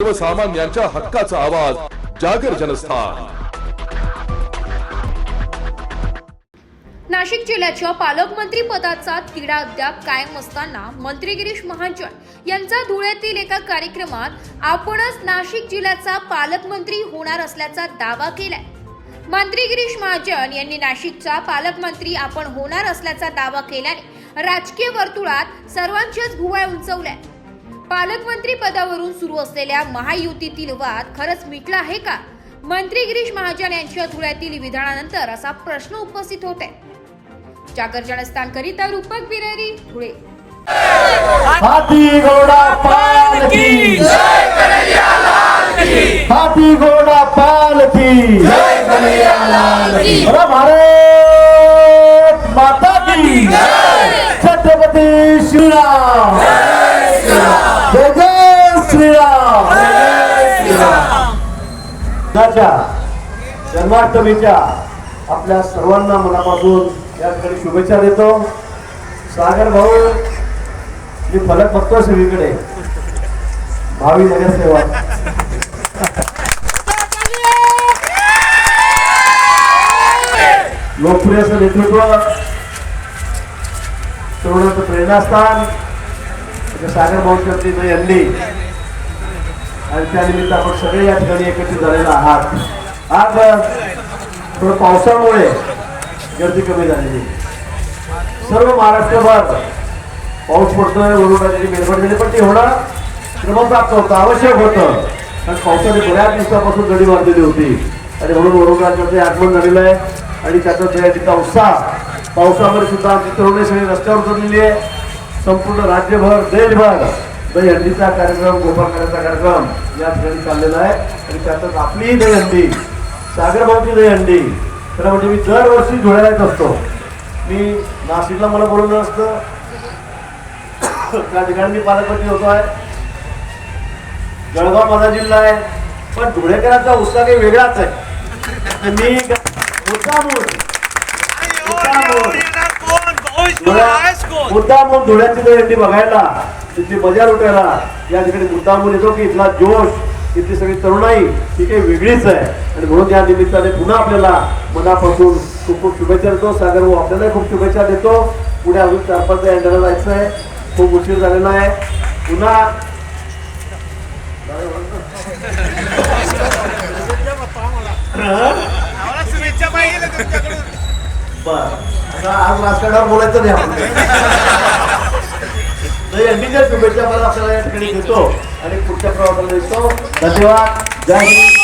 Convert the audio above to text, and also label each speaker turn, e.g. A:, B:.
A: सर्वसामान्यांच्या हक्काचा आवाज जागर जनस्थान।
B: नाशिक जिल्ह्याच्या पालकमंत्री पदाचा तिढा अद्याप कायम असताना मंत्री गिरीश महाजन यांचा धुळ्यातील एका कार्यक्रमात आपणच नाशिक जिल्ह्याचा पालकमंत्री होणार असल्याचा दावा केलाय। मंत्री गिरीश महाजन यांनी नाशिकचा पालकमंत्री आपण होणार असल्याचा दावा केल्याने राजकीय वर्तुळात सर्वांच्याच भुवया उंचवल्या। पालकमंत्री पदावरून सुरू असलेल्या महायुतीतील वाद खरंच मिटला आहे का? मंत्री गिरीश महाजन यांच्या धुळ्यातील विधानानंतर असा प्रश्न उपस्थित होत आहे। जागर जनस्थान करिता रूपक बिरारी धुळे।
C: हाथी घोड़ा पालकी जय कन्हैया लाल की, हाथी घोड़ा पालकी जय कन्हैया लाल की, भारत माता की जय, छत्रपति श्री राम जय श्री राम, जय जय श्री राम जय श्री राम। जन्माष्टमीच्या आपल्या सर्वांना मनापासून या ठिकाणी शुभेच्छा देतो। सागर भाऊ, मी फलक बघतो सगळीकडे, भावी नगरसेवक लोकप्रिय असं नेतृत्व, तरुणाचं प्रेरणास्थान सागर भाऊंच्या यांनी, आणि त्यानिमित्त आपण सगळे या ठिकाणी एकत्रित झालेला आहात। आज थोडं पावसामुळे गर्दी कमी झालेली, सर्व महाराष्ट्रभर पाऊस पडतोय, वरुणाची मेरबड झाली, पण ती होणं क्रमप्राप्त होतं, आवश्यक होतं, कारण पावसाने बऱ्याच दिवसापासून गडी बांधलेली होती आणि म्हणून वरुणाचे आगमन झालेलं आहे आणि त्याचा दयाचा उत्साह पावसामध्ये सुद्धा आमची तरुणी सगळी रस्त्यावर उतरलेली आहे। संपूर्ण राज्यभर देशभर दहीहंडीचा कार्यक्रम, गोपाळकाराचा कार्यक्रम या ठिकाणी चाललेला आहे आणि त्यातच आपलीही दहीहंडी, सागरभाऊची दहीहंडी। खरं म्हणजे मी दरवर्षी धुळ्याला येत असतो। मी नाशिकला मला बोलवलं असतं, त्या ठिकाणी मी पालकमंत्री होतो आहे, जळगाव माझा जिल्हा आहे, पण धुळेकरांचा उत्साह काही वेगळाच आहे। मी मुद्दामून धुळ्याची दहीहंडी बघायला, तिथली मजा लुटायला या ठिकाणी मुद्दामून येतो की इथला जोश, इथली सगळी तरुणाई ही काही वेगळीच आहे आणि म्हणून या निमित्ताने पुन्हा आपल्याला मनापासून खूप खूप शुभेच्छा देतो। सागर भाऊ आपल्याला खूप शुभेच्छा देतो। पुढे अजून 4-5 एंडला जायचं आहे, खूप उशीर झालेला आहे। पुन्हा आता आज राजकारणावर बोलायचं नाही आपण, शुभेच्छा मला आपल्याला या ठिकाणी देतो आणि पुढच्या प्रवासाला देतो। धन्यवाद, जय हिंद।